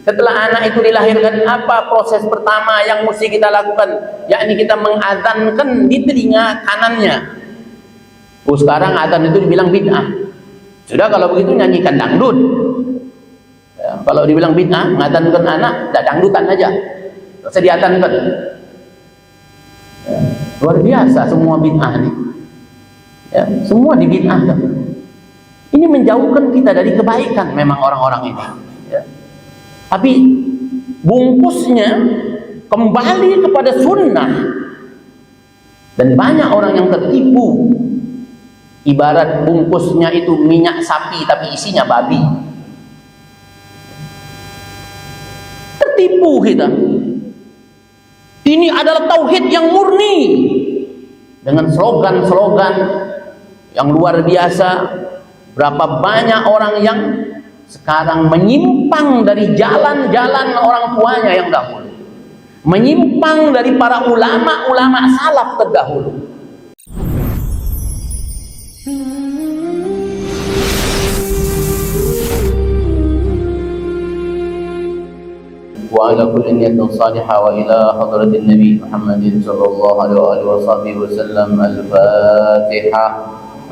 Setelah anak itu dilahirkan, apa proses pertama yang mesti kita lakukan? Yakni kita mengadzankan di telinga kanannya. Sekarang adzan itu dibilang bid'ah. Sudah kalau begitu nyanyikan dangdut. Ya, kalau dibilang bid'ah, mengadzankan anak, dah dangdutan aja. Tidak usah diadzankan. Ya, luar biasa semua bid'ah nih. Ya, semua dibid'ahkan. Ini menjauhkan kita dari kebaikan memang orang-orang ini. Ya. Tapi bungkusnya kembali kepada sunnah, dan banyak orang yang tertipu. Ibarat bungkusnya itu minyak sapi tapi isinya babi. Tertipu kita. Ini adalah tauhid yang murni dengan slogan-slogan yang luar biasa. Berapa banyak orang yang sekarang menyimpang dari jalan-jalan orang tuanya yang dahulu, menyimpang dari para ulama-ulama salaf terdahulu. Wa ala kulli niyatin salihah wa ila hadratin Nabi Muhammad sallallahu alaihi wasallam. Al-Fatihah.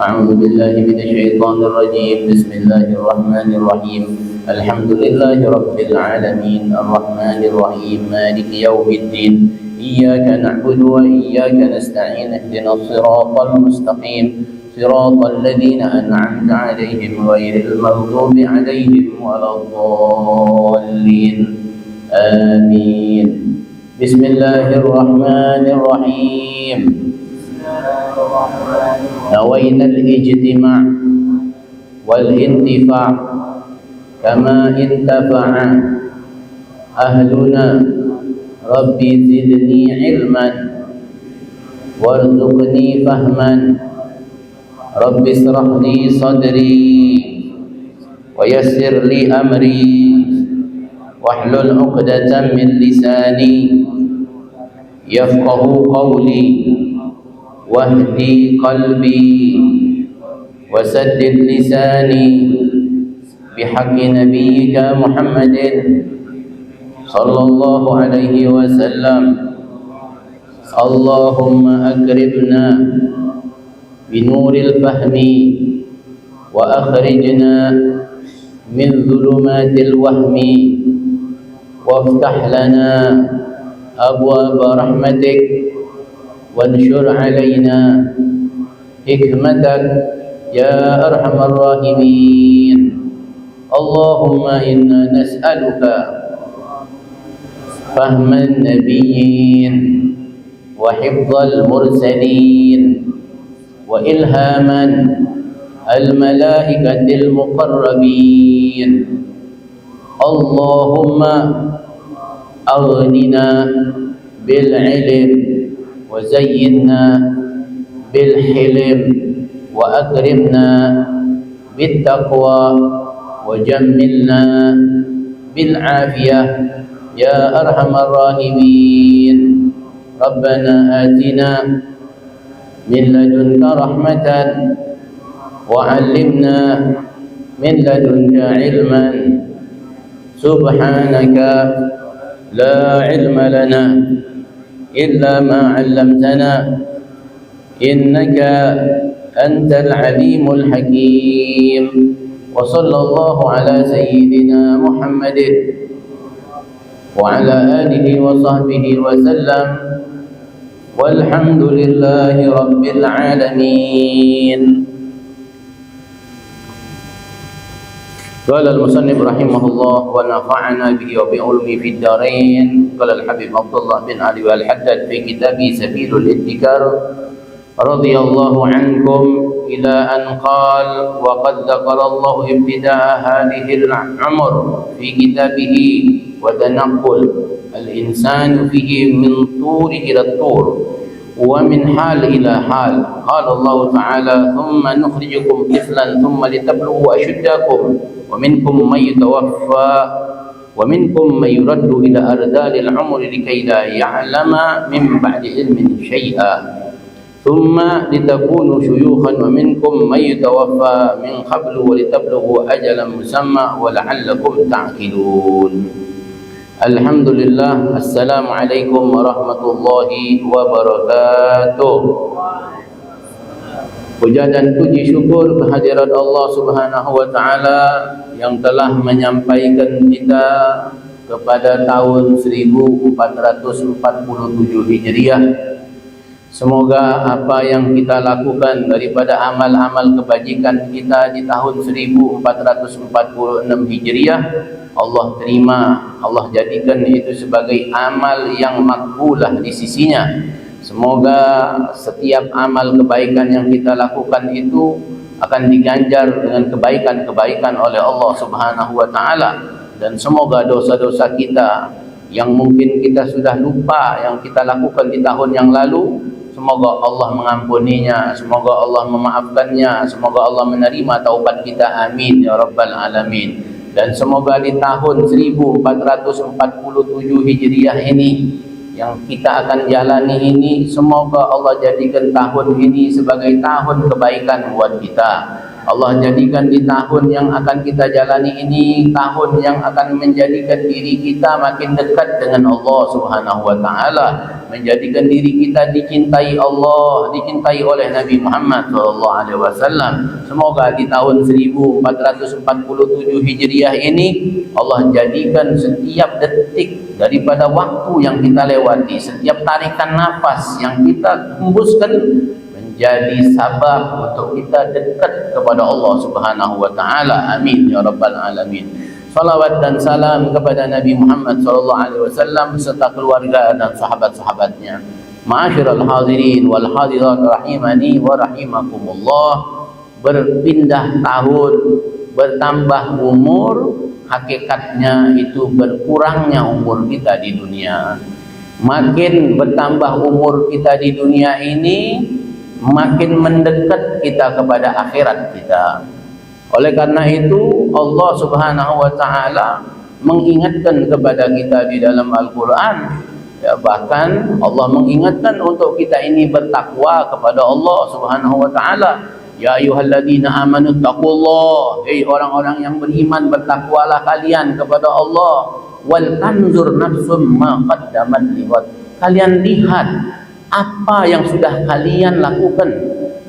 أعوذ بالله من الشيطان الرجيم. بسم الله الرحمن الرحيم. الحمد لله رب العالمين الرحمن الرحيم مالك يوم الدين. إياك نعبد وإياك نستعين. اهدنا الصراط المستقيم صراط الذين أنعمت عليهم غير المغضوب عليهم ولا الضالين. آمين. بسم الله الرحمن الرحيم. نوينا الاجتماع والانتفاع كما انتفع أهلنا. ربي زدني علما وارزقني فهما. رب اشرح لي صدري ويسر لي أمري واحلل عقدة من لساني يفقه قولي واهدي قلبي وسدد لساني بحق نبيك محمد صلى الله عليه وسلم. اللهم أكرمنا بنور الفهم وأخرجنا من ظلمات الوهم وافتح لنا أبواب رحمتك وانشر علينا حكمتك يا أرحم الراحمين. اللهم إنا نسألك فهم النبيين وحفظ المرسلين وإلهاما الملائكة المقربين. اللهم أغننا بالعلم وزينا بالحلم وأكرمنا بالتقوى وجملنا بالعافية يا أرحم الراحمين. ربنا آتنا من لدنك رحمة وعلمنا من لدنك علما. سبحانك لا علم لنا إلا ما علمتنا إنك أنت العليم الحكيم. وصلى الله على سيدنا محمد وعلى آله وصحبه وسلم والحمد لله رب العالمين. قال المصنف رحمه الله ونفعنا به وبعلمه في الدارين. قال الحبيب عبد الله بن علي الحداد في كتابه سبيل الادكار رضي الله عنكم إلى أن قال وقد ذكر الله ابتداء هذه العمر في كتابه وتنقل الإنسان فيه من طور إلى الطور ومن حال إلى حال. قال الله تعالى ثم نخرجكم طفلا ثم لتبلغوا أشدكم ومنكم من يتوفى ومنكم من يرد إلى أرذال العمر لكي لا يعلم من بعد علم شيئا ثم لتكونوا شيوخا ومنكم من يتوفى من قبل ولتبلغوا أجلا مسمى ولعلكم تعقلون. Alhamdulillah. Assalamualaikum warahmatullahi wabarakatuh. Puja dan puji syukur kehadirat Allah Subhanahu wa taala yang telah menyampaikan kita kepada tahun 1447 Hijriah. Semoga apa yang kita lakukan daripada amal-amal kebajikan kita di tahun 1446 Hijriah Allah terima, Allah jadikan itu sebagai amal yang makbulah di sisinya. Semoga setiap amal kebaikan yang kita lakukan itu akan diganjar dengan kebaikan-kebaikan oleh Allah Subhanahu wa taala, dan semoga dosa-dosa kita yang mungkin kita sudah lupa yang kita lakukan di tahun yang lalu, semoga Allah mengampuninya, semoga Allah memaafkannya, semoga Allah menerima taubat kita, amin ya rabbal alamin. Dan semoga di tahun 1447 Hijriah ini yang kita akan jalani ini, semoga Allah jadikan tahun ini sebagai tahun kebaikan buat kita. Allah jadikan di tahun yang akan kita jalani ini tahun yang akan menjadikan diri kita makin dekat dengan Allah Subhanahu wa taala, menjadikan diri kita dicintai Allah, dicintai oleh Nabi Muhammad sallallahu alaihi wasallam. Semoga di tahun 1447 Hijriah ini Allah jadikan setiap detik daripada waktu yang kita lewati, setiap tarikan nafas yang kita hembuskan jadi sabab untuk kita dekat kepada Allah Subhanahu wa taala, amin ya rabbal alamin. Salawat dan salam kepada Nabi Muhammad sallallahu alaihi wasallam serta keluarga dan sahabat-sahabatnya. Ma'asyiral hadirin wal hadirat rahimani wa rahimakumullah. Berpindah tahun, bertambah umur, hakikatnya itu berkurangnya umur kita di dunia. Makin bertambah umur kita di dunia ini, makin mendekat kita kepada akhirat kita. Oleh karena itu Allah Subhanahu wa taala mengingatkan kepada kita di dalam Al-Qur'an, ya, bahkan Allah mengingatkan untuk kita ini bertakwa kepada Allah Subhanahu wa taala. Ya ayyuhalladzina amanu taqullah, hei orang-orang yang beriman, bertakwalah kalian kepada Allah. Wal tanzur nafsum ma qaddamat liwat, kalian lihat apa yang sudah kalian lakukan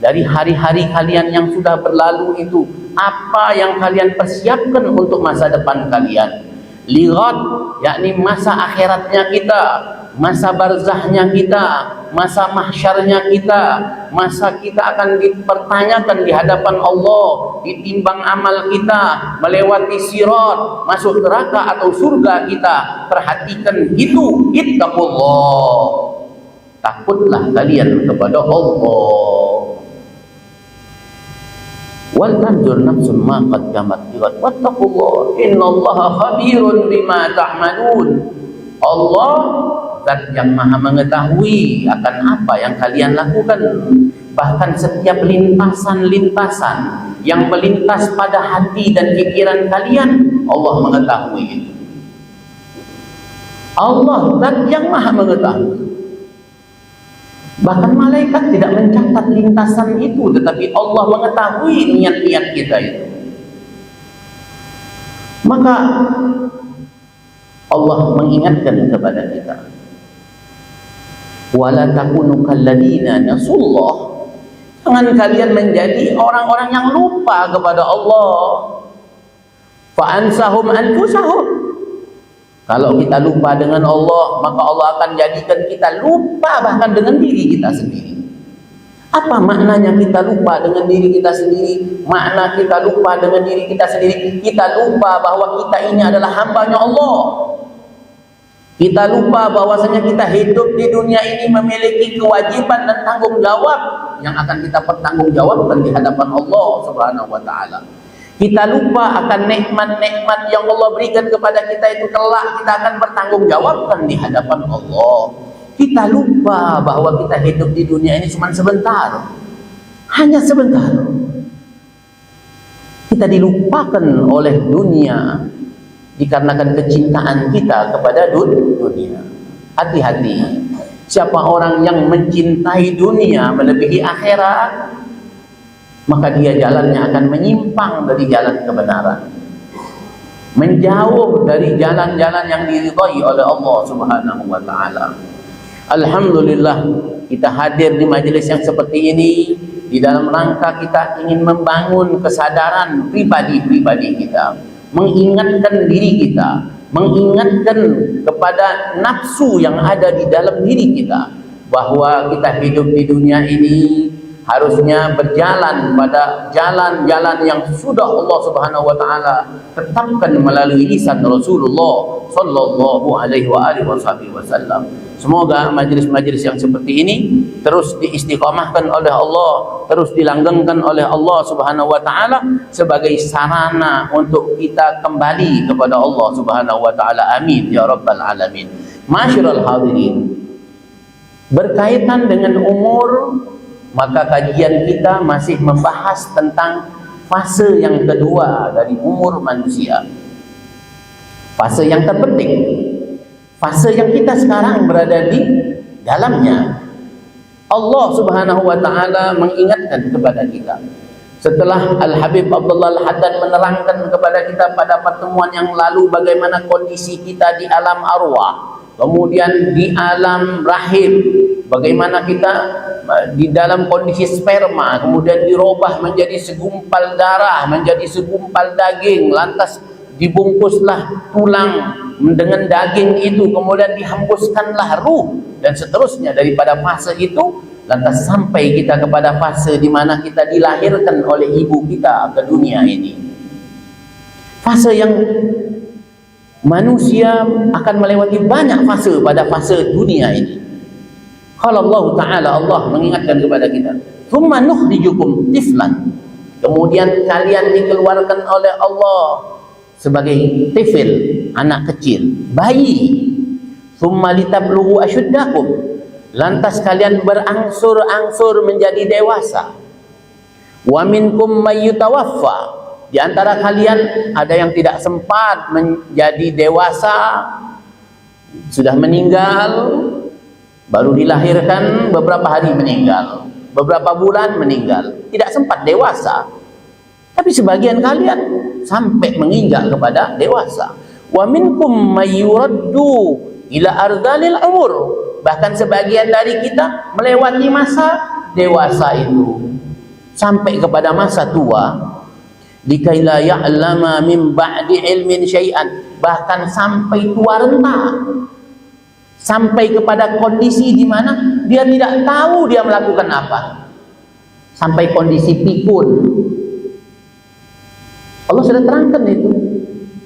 dari hari-hari kalian yang sudah berlalu itu, apa yang kalian persiapkan untuk masa depan kalian. Lighat, yakni masa akhiratnya kita, masa barzahnya kita, masa mahsyarnya kita, masa kita akan dipertanyakan di hadapan Allah, ditimbang amal kita, melewati sirat, masuk neraka atau surga kita. Perhatikan itu, ittaqullah, takutlah kalian kepada Allah. Wal tanzur nafsun ma qaddamat lighad wattaqullah innallaha khabirun bima ta'malun. Allah zat yang maha mengetahui akan apa yang kalian lakukan. Bahkan setiap lintasan-lintasan yang melintas pada hati dan pikiran kalian, Allah mengetahui itu. Allah zat yang maha mengetahui. Bahkan malaikat tidak mencatat lintasan itu, tetapi Allah mengetahui niat-niat kita itu. Maka Allah mengingatkan kepada kita, wala takunu kalladzina nasullah, jangan kalian menjadi orang-orang yang lupa kepada Allah. Fa ansahum anfusahum, kalau kita lupa dengan Allah, maka Allah akan jadikan kita lupa bahkan dengan diri kita sendiri. Apa maknanya kita lupa dengan diri kita sendiri? Makna kita lupa dengan diri kita sendiri, kita lupa bahwa kita ini adalah hambanya Allah. Kita lupa bahwasanya kita hidup di dunia ini memiliki kewajiban dan tanggung jawab yang akan kita pertanggungjawabkan di hadapan Allah Subhanahu wa taala. Kita lupa akan nikmat-nikmat yang Allah berikan kepada kita itu kelak kita akan bertanggungjawabkan di hadapan Allah. Kita lupa bahwa kita hidup di dunia ini cuma sebentar, hanya sebentar. Kita dilupakan oleh dunia dikarenakan kecintaan kita kepada dunia. Hati-hati, siapa orang yang mencintai dunia melebihi akhirat, maka dia jalannya akan menyimpang dari jalan kebenaran. menjauh dari jalan-jalan yang diridhai oleh Allah Subhanahu wa taala. Alhamdulillah kita hadir di majelis yang seperti ini di dalam rangka kita ingin membangun kesadaran pribadi-pribadi kita, mengingatkan diri kita, mengingatkan kepada nafsu yang ada di dalam diri kita bahwa kita hidup di dunia ini harusnya berjalan pada jalan-jalan yang sudah Allah Subhanahu wa taala tetapkan melalui lisan Rasulullah sallallahu alaihi wasallam. Semoga majlis-majlis yang seperti ini terus diistiqamahkan oleh Allah, terus dilanggengkan oleh Allah Subhanahu wa taala sebagai sarana untuk kita kembali kepada Allah Subhanahu wa taala. Amin ya rabbal alamin. Masyiral hadirin, berkaitan dengan umur, maka kajian kita masih membahas tentang fase yang kedua dari umur manusia. Fase yang terpenting, fase yang kita sekarang berada di dalamnya. Allah Subhanahu wa taala mengingatkan kepada kita. Setelah Al-Habib Abdullah Al-Haddad menerangkan kepada kita pada pertemuan yang lalu bagaimana kondisi kita di alam arwah, kemudian di alam rahim, bagaimana kita di dalam kondisi sperma, kemudian dirubah menjadi segumpal darah, menjadi segumpal daging, lantas dibungkuslah tulang dengan daging itu, kemudian dihembuskanlah ruh, dan seterusnya. Daripada fase itu lantas sampai kita kepada fase di mana kita dilahirkan oleh ibu kita ke dunia ini. Fase yang manusia akan melewati banyak fase pada fase dunia ini. Kalau Allah Ta'ala, Allah mengingatkan kepada kita, "Tsumma nukhrijukum tiflan." Kemudian kalian dikeluarkan oleh Allah sebagai tifil, anak kecil, bayi. "Tsumma litablughu asyuddakum." Lantas kalian berangsur-angsur menjadi dewasa. "Wa minkum may yutawaffa." Di antara kalian ada yang tidak sempat menjadi dewasa, sudah meninggal, baru dilahirkan beberapa hari meninggal, beberapa bulan meninggal, tidak sempat dewasa. Tapi sebagian kalian sampai menginjak kepada dewasa. Wa minkum may yuraddu ila ardalil umur. Bahkan sebagian dari kita melewati masa dewasa itu sampai kepada masa tua. Likai la ya'lama min ba'di ilmin syai'an, bahkan sampai tua renta, sampai kepada kondisi di mana dia tidak tahu dia melakukan apa, sampai kondisi pikun. Allah sudah terangkan itu.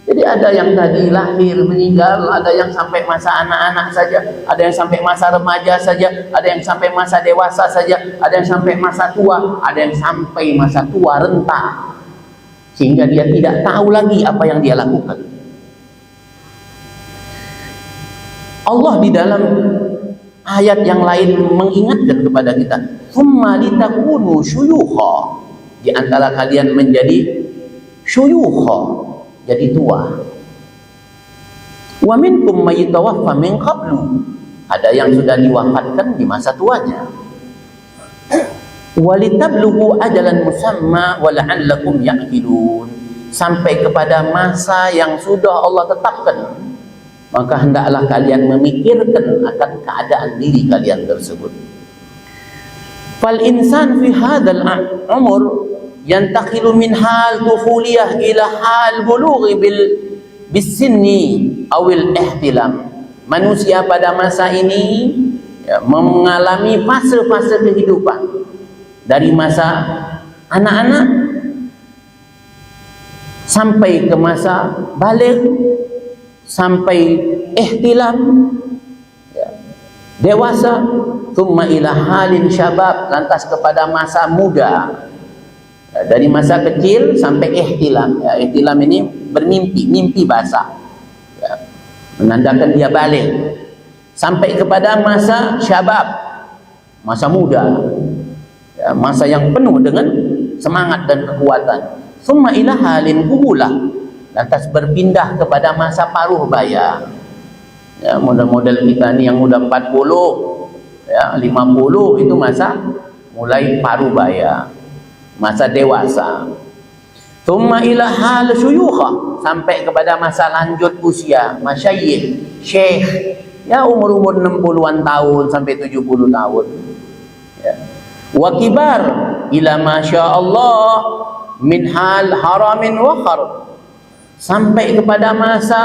Jadi ada yang tadi lahir meninggal, ada yang sampai masa anak-anak saja, ada yang sampai masa remaja saja, ada yang sampai masa dewasa saja, ada yang sampai masa tua, ada yang sampai masa tua renta, sehingga dia tidak tahu lagi apa yang dia lakukan. Allah di dalam ayat yang lain mengingatkan kepada kita, "Tsumma litakunu syuyukha." Di antara kalian menjadi syuyukha, jadi tua. "Wa minkum may yatawaffa min qablu." Ada yang sudah diwafatkan di masa tuanya. "Walitablugu ajalan musamma wa la'allakum ya'qilun." Sampai kepada masa yang sudah Allah tetapkan, maka hendaklah kalian memikirkan akan keadaan diri kalian tersebut. Fal insan fi hadzal umur yantaqilu min hal tufuliyah ila hal bulughi bisinni awil ihtilam. Manusia pada masa ini mengalami fase-fase kehidupan, dari masa anak-anak sampai ke masa baligh, sampai ihtilam, dewasa, thumma ila halin syabab, lantas kepada masa muda. Dari masa kecil sampai ihtilam. Ihtilam ini bermimpi, mimpi basah, menandakan dia baligh, sampai kepada masa syabab, masa muda, masa yang penuh dengan semangat dan kekuatan. Summa ila halin kubulah, lantas berpindah kepada masa paruh baya. Model-model kita ni yang udah 40, 50 itu masa mulai paruh baya, masa dewasa. Thumma ila hal syuyukha, sampai kepada masa lanjut usia, masyayikh, syekh, ya umur 60-an tahun sampai 70 tahun. Ya. Wa kibar ila masya Allah min hal haramin wa harb, sampai kepada masa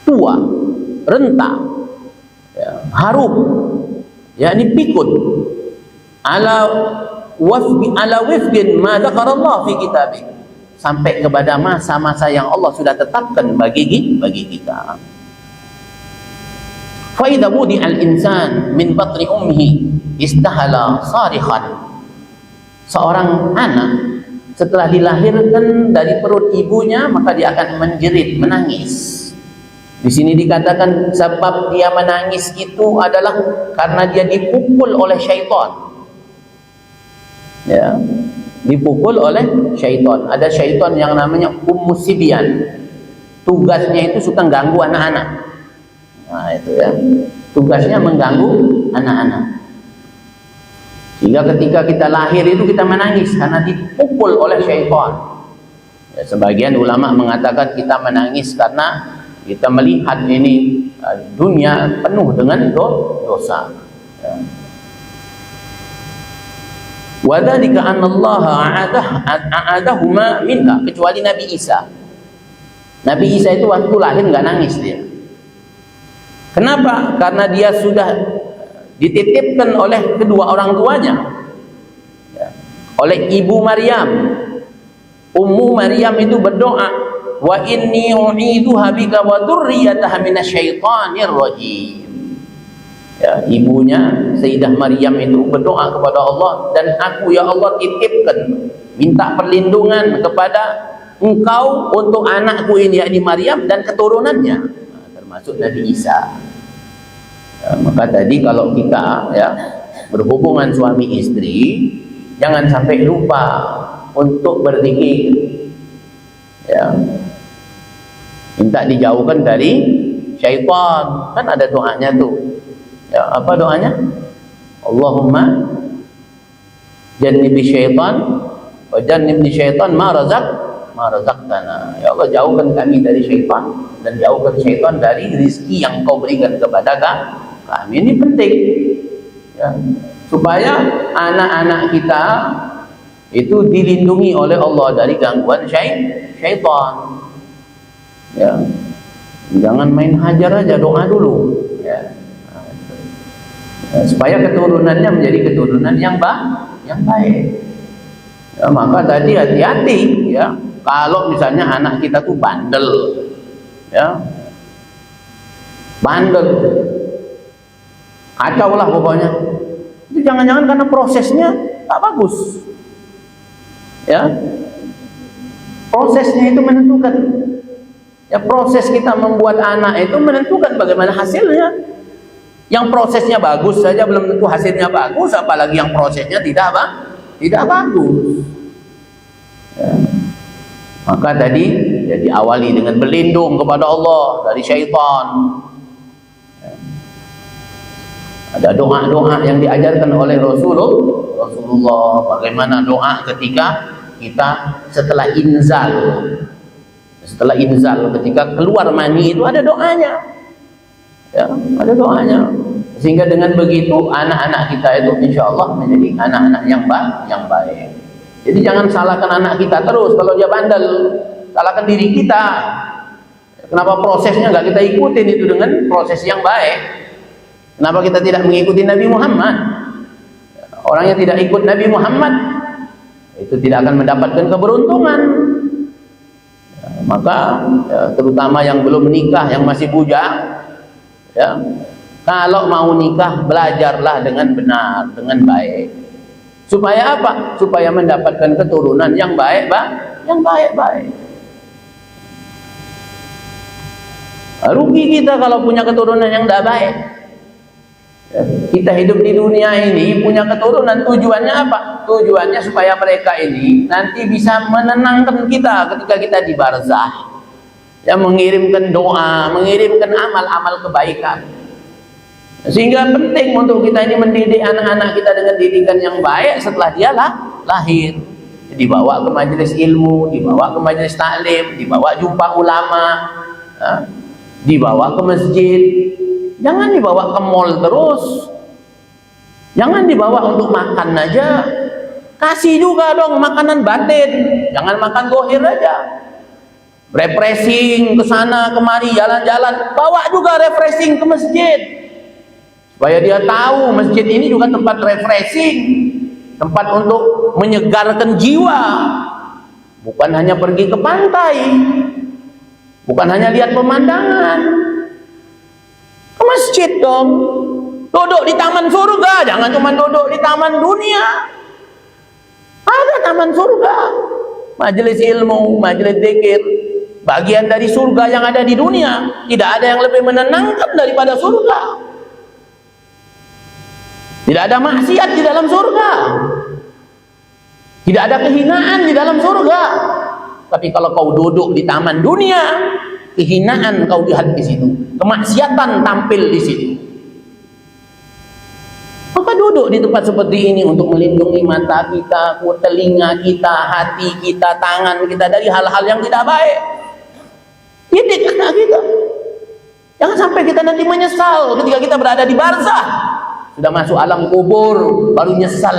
tua, renta, ya, harum, yakni pikun, ala wifqin ma dzakarallah fi kitabih, sampai kepada masa-masa yang Allah sudah tetapkan bagi kita. Fa idza budi'a al-insan min batni ummihi istahala sarikhan. Seorang anak setelah dilahirkan dari perut ibunya, maka dia akan menjerit, menangis. Di sini dikatakan sebab dia menangis itu adalah karena dia dipukul oleh syaitan. Ya, dipukul oleh syaitan. Ada syaitan yang namanya Ummus Sibyan. Tugasnya itu suka ganggu anak-anak. Nah, itu ya. Tugasnya mengganggu anak-anak. Sehingga ketika kita lahir itu kita menangis karena dipukul oleh syaitan. Ya, sebagian ulama mengatakan kita menangis karena kita melihat ini dunia penuh dengan dosa. Ya. Wadzalika annallaha a'adahuma minha, kecuali Nabi Isa. Nabi Isa itu waktu lahir nggak nangis dia. Kenapa? Karena dia sudah dititipkan oleh kedua orang tuanya, ya, oleh ibu Maryam. Ummu Maryam itu berdoa, wa inni u'iduha bika wa dzurriyyataha minasyaitonir rajim. Ya, ibunya Sayyidah Maryam itu berdoa kepada Allah, dan aku ya Allah titipkan, minta perlindungan kepada Engkau untuk anakku ini, yakni Maryam dan keturunannya, nah, termasuk Nabi Isa. Ya, maka tadi kalau kita ya berhubungan suami istri, jangan sampai lupa untuk berzikir. Ya, minta dijauhkan dari syaitan. Kan ada doanya tuh. Ya, apa doanya? Allahumma jannibi syaitan wa jannibni syaitan ma razaqtana. Ya Allah, jauhkan kami dari syaitan dan jauhkan syaitan dari rezeki yang Kau berikan kepada kami. Ini penting, ya, supaya anak-anak kita itu dilindungi oleh Allah dari gangguan syaitan. Ya, jangan main hajar aja, doa dulu. Ya. Supaya keturunannya menjadi keturunan yang baik. Ya, maka tadi hati-hati ya, kalau misalnya anak kita tuh bandel, ya, bandel, kacau lah pokoknya. Itu jangan-jangan karena prosesnya tak bagus. Ya, prosesnya itu menentukan. Ya, proses kita membuat anak itu menentukan bagaimana hasilnya. Yang prosesnya bagus saja belum tentu hasilnya bagus, apalagi yang prosesnya tidak bagus. Ya. Maka tadi ya, diawali dengan berlindung kepada Allah dari syaitan. Ya. Ada doa-doa yang diajarkan oleh Rasulullah. Bagaimana doa ketika kita setelah inzal. Setelah inzal, ketika keluar mani itu ada doanya. Ya, ada doanya. Sehingga dengan begitu anak-anak kita itu insya Allah menjadi anak-anak yang baik. Jadi jangan salahkan anak kita terus kalau dia bandel, salahkan diri kita. Kenapa prosesnya nggak kita ikutin itu dengan proses yang baik? Kenapa kita tidak mengikuti Nabi Muhammad? Orang yang tidak ikut Nabi Muhammad itu tidak akan mendapatkan keberuntungan. Ya, maka ya, terutama yang belum menikah, yang masih bujang, ya, kalau mau nikah belajarlah dengan benar, dengan baik. Supaya apa? Supaya mendapatkan keturunan yang baik, yang baik-baik. Rugi kita kalau punya keturunan yang tidak baik. Ya, kita hidup di dunia ini punya keturunan, tujuannya apa? Tujuannya supaya mereka ini nanti bisa menenangkan kita ketika kita di barzah. Ya, mengirimkan doa, mengirimkan amal-amal kebaikan. Sehingga penting untuk kita ini mendidik anak-anak kita dengan didikan yang baik setelah dia lahir. dibawa ke majelis ilmu, dibawa ke majelis taklim, dibawa jumpa ulama, dibawa ke masjid. Jangan dibawa ke mall terus, jangan dibawa untuk makan aja. Kasih juga dong makanan batin, jangan makan gohir aja. Refreshing ke sana kemari, jalan-jalan, bawa juga refreshing ke masjid supaya dia tahu masjid ini juga tempat refreshing, tempat untuk menyegarkan jiwa, bukan hanya pergi ke pantai, bukan hanya lihat pemandangan. Ke masjid dong, duduk di taman surga, jangan cuma duduk di taman dunia. Ada taman surga, majelis ilmu, majelis zikir, bagian dari surga yang ada di dunia. Tidak ada yang lebih menenangkan daripada surga. Tidak ada maksiat di dalam surga, tidak ada kehinaan di dalam surga. Tapi kalau kau duduk di taman dunia, kehinaan kau lihat di situ, kemaksiatan tampil di situ. Maka duduk di tempat seperti ini untuk melindungi mata kita, telinga kita, hati kita, tangan kita dari hal-hal yang tidak baik. Didik anak kita. Jangan sampai kita nanti menyesal ketika kita berada di barzah, sudah masuk alam kubur baru nyesal.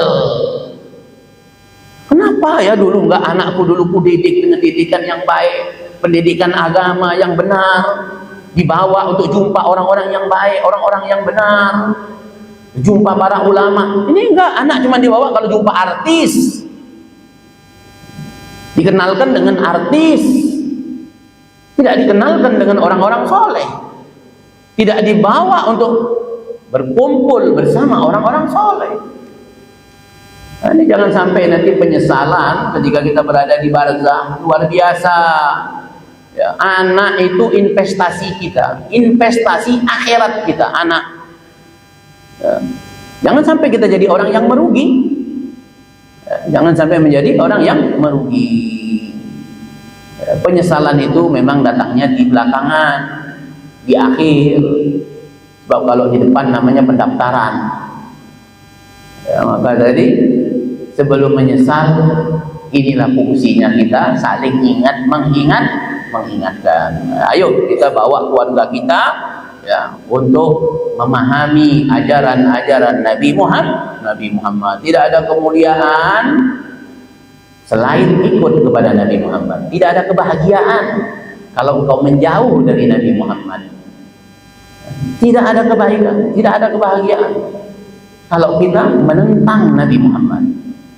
Kenapa ya dulu enggak anakku dulu kudidik dengan didikan yang baik, pendidikan agama yang benar, dibawa untuk jumpa orang-orang yang baik, orang-orang yang benar, jumpa para ulama. Ini enggak, anak cuma dibawa kalau jumpa artis, dikenalkan dengan artis, tidak dikenalkan dengan orang-orang soleh, tidak dibawa untuk berkumpul bersama orang-orang soleh. Nah, ini jangan sampai nanti penyesalan ketika kita berada di barzah. Luar biasa ya, anak itu investasi kita, investasi akhirat kita, anak ya. Jangan sampai kita jadi orang yang merugi ya, jangan sampai menjadi orang yang merugi ya. Penyesalan itu memang datangnya di belakangan, di akhir. Sebab kalau di depan namanya pendaftaran ya, maka tadi sebelum menyesal, inilah fungsinya kita saling ingat, mengingatkan. Ayo kita bawa keluarga kita ya untuk memahami ajaran-ajaran Nabi Muhammad. Tidak ada kemuliaan selain ikut kepada Nabi Muhammad. Tidak ada kebahagiaan kalau engkau menjauh dari Nabi Muhammad. Tidak ada kebaikan, tidak ada kebahagiaan kalau kita menentang Nabi Muhammad,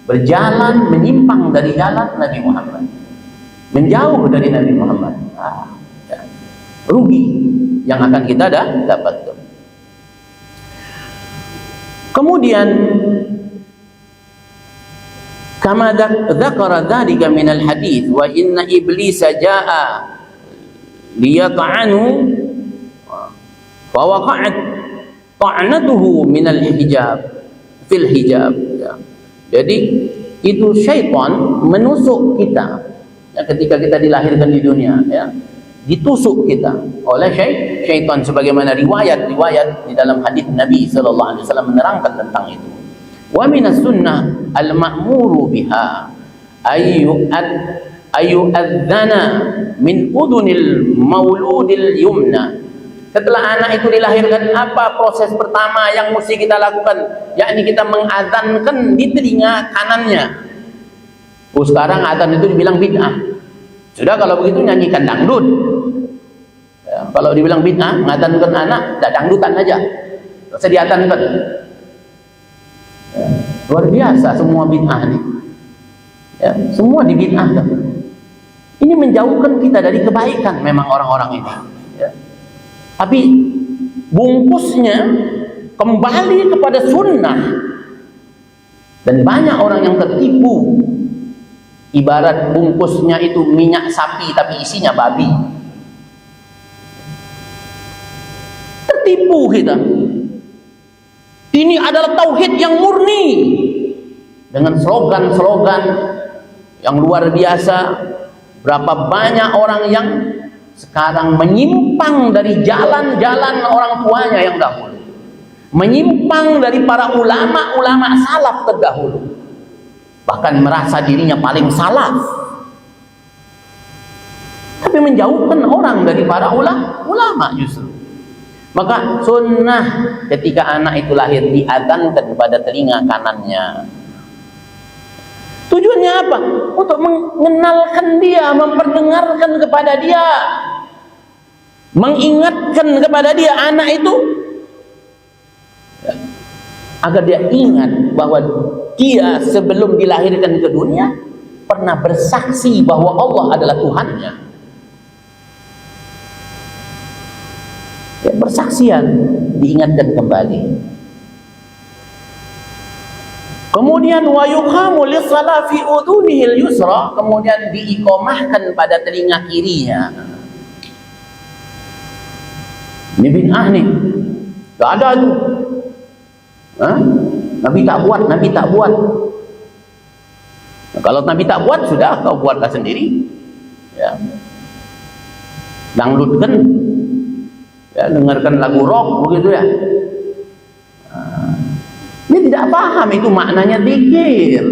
berjalan menyimpang dari jalan Nabi Muhammad, menjauh dari Nabi Muhammad. Ya. Rugi yang akan kita dapatkan. Kemudian kama dzakara dzalika minal hadits wa inna iblisa jaa liyata'anu fa waqa'at ta'natuhu minal hijab fil hijab ya. Jadi itu syaitan menusuk kita ya, ketika kita dilahirkan di dunia ya, ditusuk kita oleh syaitan sebagaimana riwayat di dalam hadis Nabi sallallahu alaihi wasallam menerangkan tentang itu. Wa minas sunnah al-ma'muru biha ayyu'adzana min udunil mauludil yumna. Setelah anak itu dilahirkan, apa proses pertama yang mesti kita lakukan? Yakni kita mengadzankan di telinga kanannya. Sekarang adzan itu dibilang bid'ah. Sudah kalau begitu nyanyikan dangdut. Ya, kalau dibilang bid'ah, ngadzankan anak, dangdutan aja. Tidak usah diadzankan. Ya, luar biasa semua bid'ah ini. Ya, semua dibid'ahkan. Ini menjauhkan kita dari kebaikan memang orang-orang ini. Ya. Tapi bungkusnya kembali kepada sunnah, dan banyak orang yang tertipu. Ibarat bungkusnya itu minyak sapi tapi isinya babi. Tertipu kita. Ini adalah tauhid yang murni dengan slogan-slogan yang luar biasa. Berapa banyak orang yang sekarang menyimpang dari jalan-jalan orang tuanya yang dahulu, menyimpang dari para ulama-ulama salaf terdahulu. bahkan merasa dirinya paling salaf, tapi menjauhkan orang dari para ulama justru. Maka sunnah ketika anak itu lahir diadzankan pada telinga kanannya. Tujuannya apa? Untuk mengenalkan dia, memperdengarkan kepada dia, mengingatkan kepada dia anak itu, agar dia ingat bahwa dia sebelum dilahirkan ke dunia pernah bersaksi bahwa Allah adalah Tuhannya. Ya, persaksian diingatkan kembali. Kemudian wa yuqamu lis-shalah fi udhunihil yusra, kemudian diiqamahkan pada telinga kirinya. Ini bid'ah nih. Enggak ada itu. Hah? Nabi tak buat. Nah, kalau Nabi tak buat, sudah kau buatlah sendiri. Ya. Dangdutkan, ya, dengarkan lagu rock begitu ya. Nah, ini tidak paham itu maknanya zikir.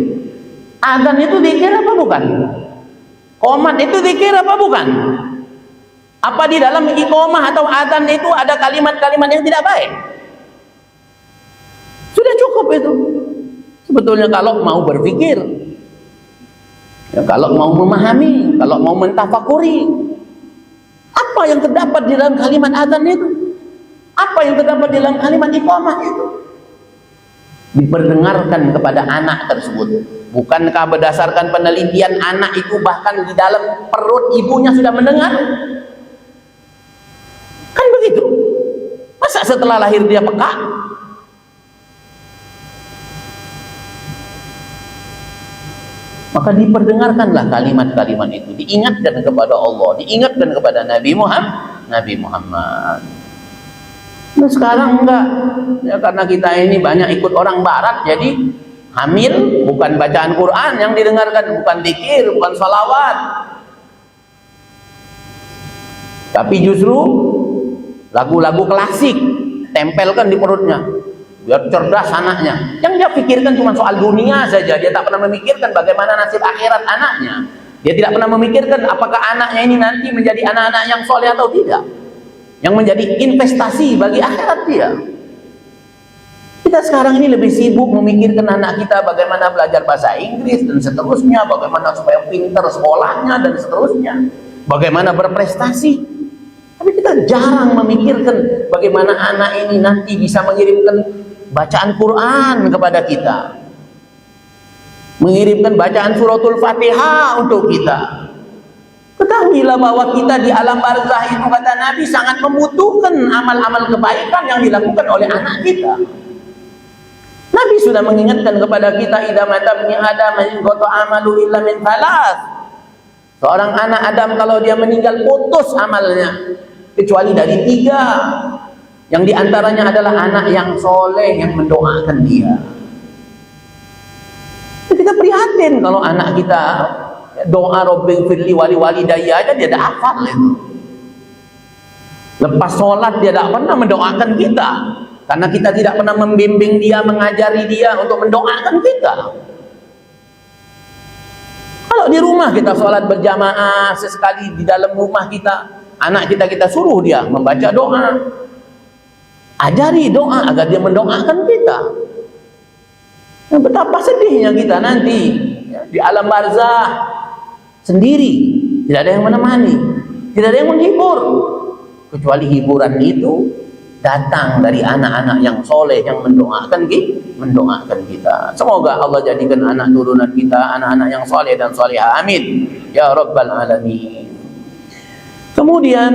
Adzan itu zikir apa bukan? Qomat itu zikir apa bukan? Apa di dalam iqamah atau adzan itu ada kalimat-kalimat yang tidak baik? Sudah cukup itu. Sebetulnya kalau mau berpikir, ya, kalau mau memahami, kalau mau mentafakuri, apa yang terdapat di dalam kalimat adzan itu? Apa yang terdapat di dalam kalimat iqamah itu? Diperdengarkan kepada anak tersebut. Bukankah berdasarkan penelitian anak itu bahkan di dalam perut ibunya sudah mendengar? Kan begitu. Masa setelah lahir dia peka? Maka diperdengarkanlah kalimat-kalimat itu, diingatkan kepada Allah, diingatkan kepada Nabi Muhammad. Nah, sekarang enggak, ya, karena kita ini banyak ikut orang barat, jadi hamil bukan bacaan Quran yang didengarkan, bukan zikir, bukan salawat, tapi justru lagu-lagu klasik tempelkan di perutnya biar cerdas anaknya. Yang dia pikirkan cuma soal dunia saja, dia tak pernah memikirkan bagaimana nasib akhirat anaknya. Dia tidak pernah memikirkan apakah anaknya ini nanti menjadi anak-anak yang soleh atau tidak, yang menjadi investasi bagi akhirat dia. Kita sekarang ini lebih sibuk memikirkan anak kita bagaimana belajar bahasa Inggris dan seterusnya, bagaimana supaya pintar sekolahnya dan seterusnya, bagaimana berprestasi. Tapi kita jarang memikirkan bagaimana anak ini nanti bisa mengirimkan bacaan Quran kepada kita, mengirimkan bacaan suratul Fatihah untuk kita. Ketahuilah bahwa kita di alam barzah itu, kata Nabi, sangat membutuhkan amal-amal kebaikan yang dilakukan oleh anak kita. Nabi sudah mengingatkan kepada kita, idza mata ibni adam inqata amalu illa min thalath. Seorang anak Adam kalau dia meninggal putus amalnya kecuali dari 3. Yang diantaranya adalah anak yang soleh yang mendoakan dia. Kita prihatin kalau anak kita doa Rabbi firli wali walidayya aja dia dah hafal itu. Lepas sholat dia tak pernah mendoakan kita, karena kita tidak pernah membimbing dia, mengajari dia untuk mendoakan kita. Kalau di rumah kita sholat berjamaah, sesekali di dalam rumah kita, anak kita suruh dia membaca doa, ajari doa agar dia mendoakan kita. Nah, betapa sedihnya kita nanti ya, di alam barzah sendiri, tidak ada yang menemani, tidak ada yang menghibur, kecuali hiburan itu datang dari anak-anak yang soleh yang mendoakan kita. Semoga Allah jadikan anak turunan kita anak-anak yang soleh dan solehah, amin ya rabbal alamin. Kemudian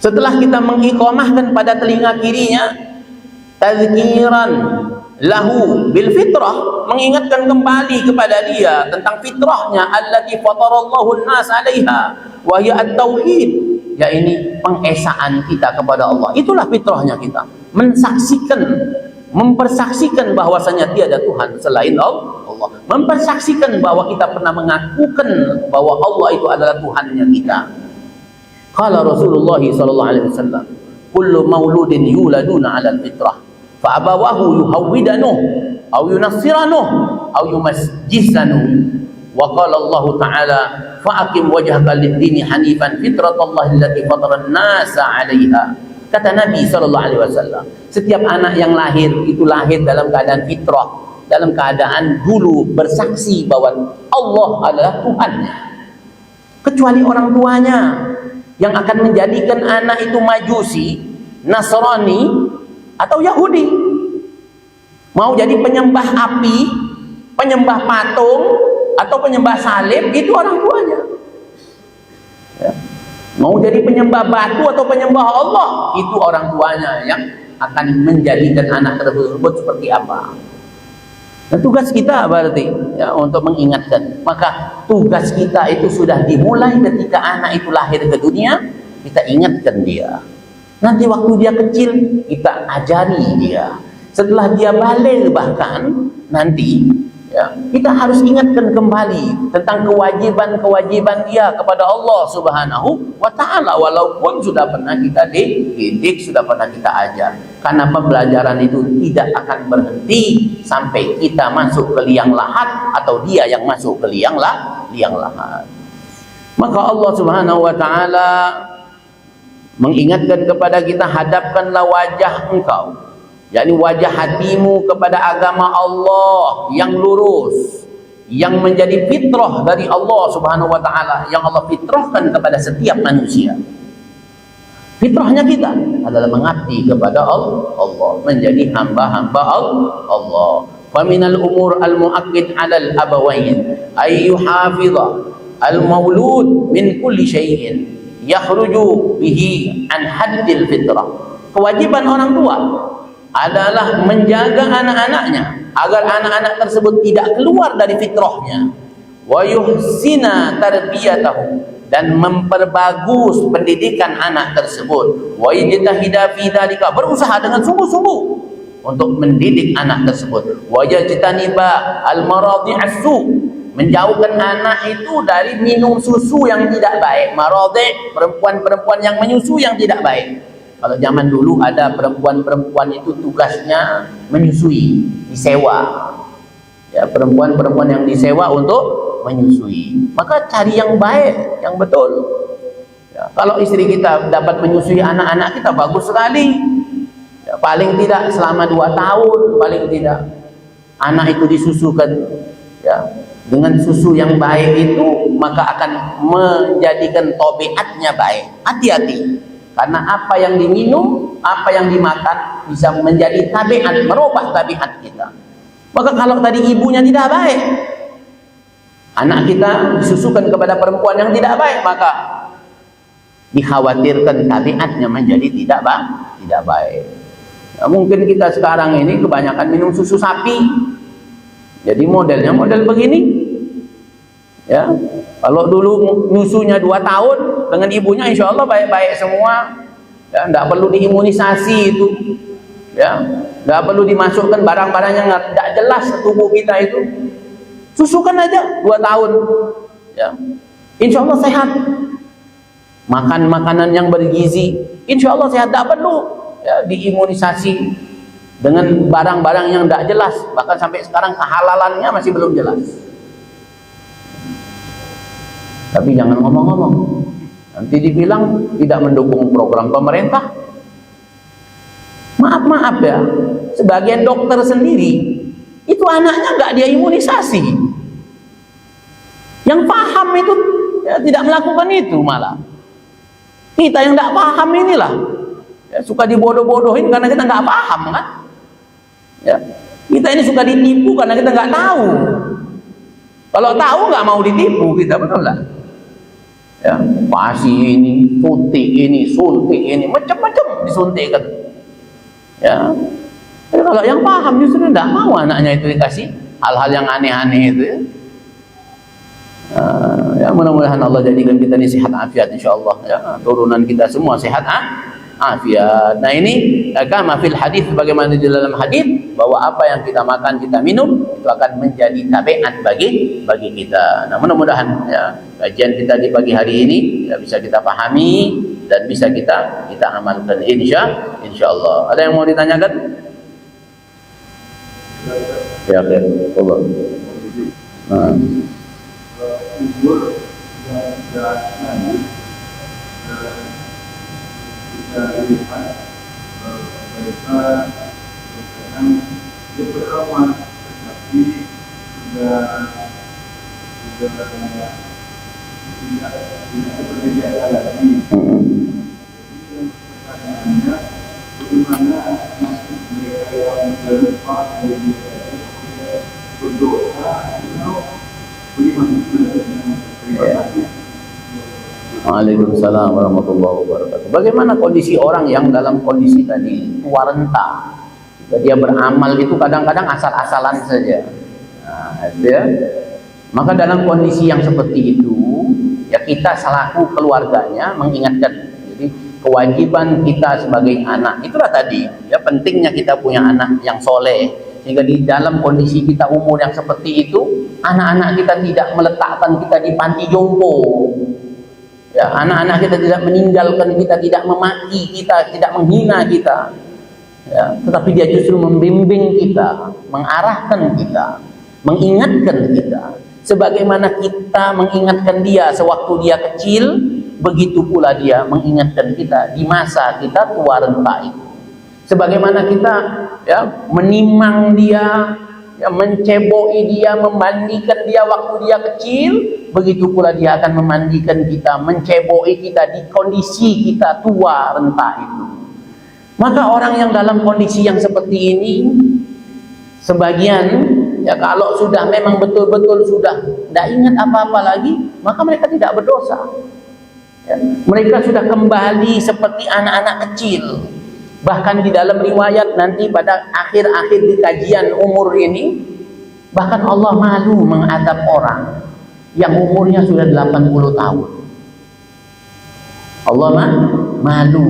setelah kita mengiqamahkan pada telinga kirinya, tazkiran lahu bil fitrah, mengingatkan kembali kepada dia tentang fitrahnya, allati fatarallahu an-nas 'alaiha wa hiya at-tauhid, ya ini pengesaan kita kepada Allah. Itulah fitrahnya kita, mensaksikan, mempersaksikan bahwasanya tiada Tuhan selain Allah, mempersaksikan bahwa kita pernah mengakukan bahwa Allah itu adalah Tuhannya kita. Qala Rasulullah sallallahu alaihi wasallam, kullu mauludin yuladuna 'ala al-fitrah fa abawahu yuhawwidanuh aw yunassiranuh aw yumasjisanu. Wa qala Allah Ta'ala fa'aqim wajhaka lid-dini hanifan fitratallahi allati fatara an-nasa 'alaiha. Kata Nabi sallallahu alaihi wasallam, setiap anak yang lahir itu lahir dalam keadaan fitrah, dalam keadaan dulu bersaksi bahwa Allah adalah Tuhannya. Kecuali orang tuanya yang akan menjadikan anak itu Majusi, Nasrani, atau Yahudi. Mau jadi penyembah api, penyembah patung, atau penyembah salib, itu orang tuanya. Ya. Mau jadi penyembah batu atau penyembah Allah, itu orang tuanya yang akan menjadikan anak tersebut seperti apa. Nah, tugas kita berarti ya, untuk mengingatkan. Maka tugas kita itu sudah dimulai ketika anak itu lahir ke dunia, kita ingatkan dia. Nanti waktu dia kecil, kita ajari dia. Setelah dia balik bahkan nanti ya, kita harus ingatkan kembali tentang kewajiban-kewajiban dia kepada Allah Subhanahu wa Ta'ala, walaupun sudah pernah kita didik, sudah pernah kita ajar. Karena pembelajaran itu tidak akan berhenti sampai kita masuk ke liang lahat atau dia yang masuk ke liang lahat. Maka Allah Subhanahu wa Ta'ala mengingatkan kepada kita, hadapkanlah wajah engkau, yakni wajah hatimu kepada agama Allah yang lurus, yang menjadi fitrah dari Allah Subhanahu wa Ta'ala, yang Allah fitrahkan kepada setiap manusia. Fitrahnya kita adalah mengabdi kepada Allah, menjadi hamba-hamba Allah. Faminal umur al-mu'akkid 'alal abawain ay yuhafidha al-maulud min kulli syai'in yakhruju bihi an haddil fitrah. Kewajiban orang tua adalah menjaga anak-anaknya agar anak-anak tersebut tidak keluar dari fitrahnya, wa yuhsina tarbiyatahu, dan memperbagus pendidikan anak tersebut, wa yajtahida fi dzalika, berusaha dengan sungguh-sungguh untuk mendidik anak tersebut, wa yajtaniba al-maradi'as-su, menjauhkan anak itu dari minum susu yang tidak baik. Maradi', perempuan-perempuan yang menyusu yang tidak baik. Kalau zaman dulu ada perempuan-perempuan itu tugasnya menyusui, disewa. Ya, perempuan-perempuan yang disewa untuk menyusui. Maka cari yang baik, yang betul. Ya, kalau istri kita dapat menyusui anak-anak kita, bagus sekali. Ya, paling tidak selama 2 tahun, paling tidak anak itu disusukan ya, dengan susu yang baik itu, maka akan menjadikan tabiatnya baik. Hati-hati. Karena apa yang diminum, apa yang dimakan bisa menjadi tabiat, merubah tabiat kita. Maka kalau tadi ibunya tidak baik, anak kita disusukan kepada perempuan yang tidak baik, maka dikhawatirkan tabiatnya menjadi tidak baik. Ya, mungkin kita sekarang ini kebanyakan minum susu sapi, jadi modelnya model begini. Ya, kalau dulu nyusunya 2 tahun dengan ibunya, insya Allah baik-baik semua. Ya, tidak perlu diimunisasi itu. Ya, tidak perlu dimasukkan barang-barang yang tidak jelas ke tubuh kita itu. Susukan aja 2 tahun. Ya, insya Allah sehat. Makan makanan yang bergizi, insya Allah sehat. Tidak perlu ya, diimunisasi dengan barang-barang yang tidak jelas. Bahkan sampai sekarang kehalalannya masih belum jelas. Tapi jangan ngomong-ngomong, nanti dibilang tidak mendukung program pemerintah. Maaf ya, sebagian dokter sendiri itu anaknya nggak dia imunisasi. Yang paham itu ya, tidak melakukan itu, malah kita yang nggak paham inilah ya, suka dibodoh-bodohin karena kita nggak paham kan. Ya, kita ini suka ditipu karena kita nggak tahu. Kalau tahu nggak mau ditipu kita, betul nggak? Ya, pasi ini, suntik ini, macam-macam disuntikkan. Ya, tapi kalau yang paham justru tidak mau anaknya itu dikasih hal-hal yang aneh-aneh itu. Ya, mudah-mudahan Allah jadikan kita ini sehat afiat, insyaallah. Ya, turunan kita semua sehat afiat. Nah ini kama fil hadis, bagaimana di dalam hadis bahwa apa yang kita makan, kita minum itu akan menjadi tabiat bagi kita. Nah mudah-mudahan ya, kajian kita di pagi hari ini ya, bisa kita pahami dan bisa kita amalkan insyaallah. Ada yang mau ditanyakan? Ya, khair. Allah. Kubur yang sudah nanti kita lihat mereka kadang bersama, tetapi sudah tidak seperti biasa lagi. Pertanyaannya, bagaimana nasib mereka yang berlepas dari berdoa atau Waalaikumsalam warahmatullahi wabarakatuh. Bagaimana kondisi orang yang dalam kondisi tadi tua renta? Dia beramal itu kadang-kadang asal-asalan saja. Nah, ya. Maka dalam kondisi yang seperti itu, ya kita selaku keluarganya mengingatkan. Jadi kewajiban kita sebagai anak itulah tadi. Ya pentingnya kita punya anak yang soleh. Sehingga di dalam kondisi kita umur yang seperti itu, anak-anak kita tidak meletakkan kita di panti jompo. Ya, anak-anak kita tidak meninggalkan kita, tidak memaki kita, tidak menghina kita. Ya, tetapi dia justru membimbing kita, mengarahkan kita, mengingatkan kita. Sebagaimana kita mengingatkan dia sewaktu dia kecil, begitu pula dia mengingatkan kita di masa kita tua renta itu. Sebagaimana kita ya menimang dia, ya menceboi dia, memandikan dia waktu dia kecil, begitu pula dia akan memandikan kita, menceboi kita di kondisi kita tua renta itu. Maka orang yang dalam kondisi yang seperti ini, sebagian ya kalau sudah memang betul-betul sudah tidak ingat apa-apa lagi, maka mereka tidak berdosa. Ya, mereka sudah kembali seperti anak-anak kecil. Bahkan di dalam riwayat nanti pada akhir-akhir di kajian umur ini, bahkan Allah malu mengadab orang yang umurnya sudah 80 tahun. Allah malu.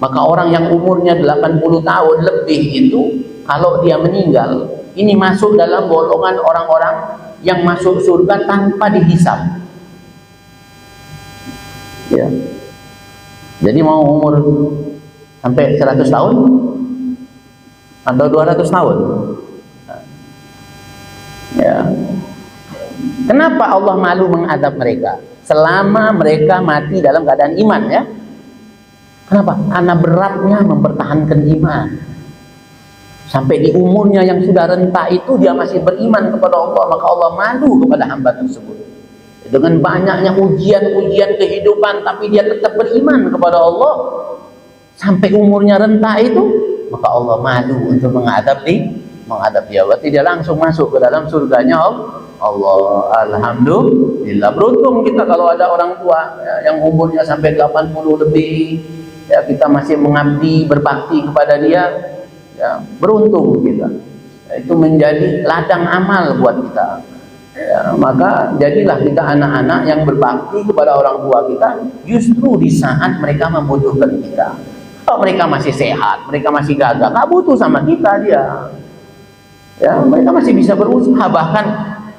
Maka orang yang umurnya 80 tahun lebih itu, kalau dia meninggal, ini masuk dalam golongan orang-orang yang masuk surga tanpa dihisab. Ya. Jadi mau umur sampai 100 tahun atau 200 tahun. Ya. Kenapa Allah malu mengadab mereka? Selama mereka mati dalam keadaan iman, ya. Kenapa? Karena beratnya mempertahankan iman. Sampai di umurnya yang sudah renta itu dia masih beriman kepada Allah, maka Allah malu kepada hamba tersebut. Dengan banyaknya ujian-ujian kehidupan, tapi dia tetap beriman kepada Allah. Sampai umurnya renta itu, maka Allah malu untuk mengadab dia. Berarti dia langsung masuk ke dalam surganya Allah. Alhamdulillah. Beruntung kita kalau ada orang tua ya, yang umurnya sampai 80 lebih, ya kita masih mengabdi, berbakti kepada dia, ya beruntung kita. Ya, itu menjadi ladang amal buat kita. Ya, maka jadilah kita anak-anak yang berbakti kepada orang tua kita justru di saat mereka membutuhkan kita. Kalau mereka masih sehat, mereka masih gagah, nggak butuh sama kita dia. Ya, mereka masih bisa berusaha. Bahkan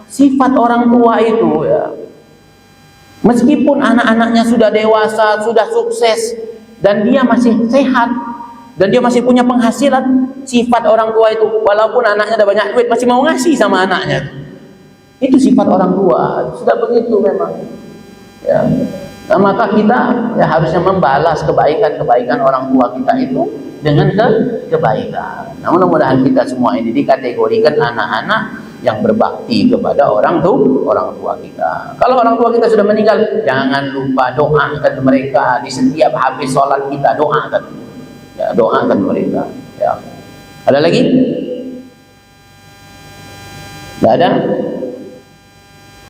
sifat orang tua itu, ya, meskipun anak-anaknya sudah dewasa, sudah sukses, dan dia masih sehat, dan dia masih punya penghasilan, sifat orang tua itu, walaupun anaknya ada banyak duit, masih mau ngasih sama anaknya. Itu sifat orang tua, sudah begitu memang. Ya. Nah, maka kita ya harusnya membalas kebaikan-kebaikan orang tua kita itu dengan kebaikan. Nah, mudah-mudahan kita semua ini dikategorikan anak-anak yang berbakti kepada orang tua kita. Kalau orang tua kita sudah meninggal, jangan lupa doakan mereka di setiap habis sholat kita, doakan. Ya, doakan mereka. Ya. Ada lagi? Tidak ada?